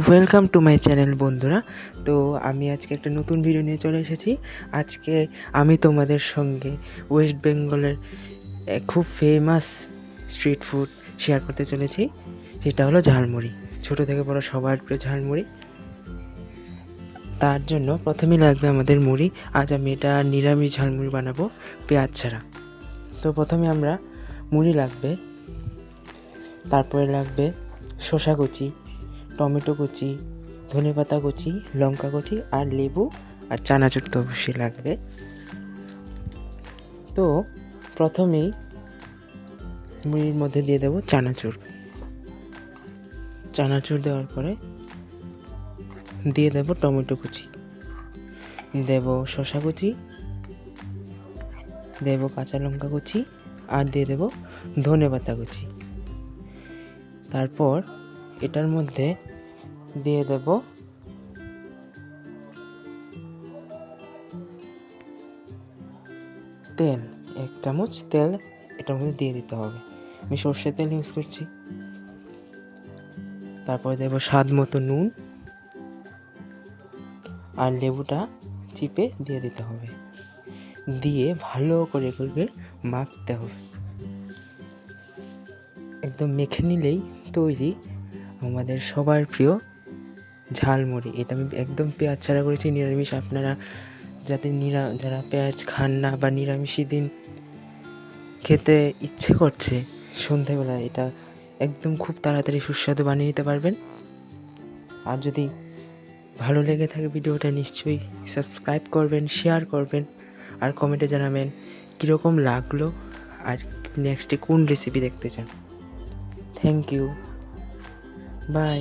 Welcome to my channel বন্ধুরা। তো আমি আজকে একটা নতুন ভিডিও নিয়ে চলে এসেছি। আজকে আমি তোমাদের সঙ্গে ওয়েস্ট বেঙ্গলের খুব ফেমাস স্ট্রিট ফুড শেয়ার করতে চলেছি, সেটা হলো ঝালমুড়ি। ছোটো থেকে বড় সবার প্রিয় ঝালমুড়ি। তার জন্য প্রথমেই লাগবে আমাদের মুড়ি। আজ আমি এটা নিরামিষ ঝালমুড়ি বানাবো, পেঁয়াজ ছাড়া। তো প্রথমে আমরা মুড়ি লাগবে, তারপরে লাগবে শসা কুচি, টমেটো কুচি, ধনেপাতা কুচি, লঙ্কা কুচি আর লেবু আর চানাচুর তো অবশ্যই লাগবে। তো প্রথমেই মুড়ির মধ্যে দিয়ে দেবো চানাচুর। চানাচুর দেওয়ার পরে দিয়ে দেবো টমেটো কুচি, দেবো শসা কুচি, দেবো কাঁচা লঙ্কা কুচি আর দিয়ে দেবো ধনেপাতা কুচি। তারপর এটার মধ্যে দিয়ে দেব তেল, 1 চামচ তেল এটার মধ্যে দিয়ে দিতে হবে। আমি সর্ষের তেল ইউজ করছি। তারপরে দেব স্বাদ মতো নুন আর লেবুটা চিপে দিয়ে দিতে হবে, দিয়ে ভালো করে মাখতে হবে। একদম মেখে নিলেই তৈরি আমাদের সবার প্রিয় ঝালমুড়ি। এটা আমি একদম পেঁয়াজ ছাড়া করেছি, নিরামিষ। আপনারা যারা পেঁয়াজ খান না বা নিরামিষই দিন খেতে ইচ্ছে করছে সন্ধেবেলা, এটা একদম খুব তাড়াতাড়ি সুস্বাদু বানিয়ে নিতে পারবেন। আর যদি ভালো লেগে থাকে ভিডিওটা নিশ্চয়ই সাবস্ক্রাইব করবেন, শেয়ার করবেন আর কমেন্টে জানাবেন কীরকম লাগলো আর নেক্সটে কোন রেসিপি দেখতে চান। Thank you, by.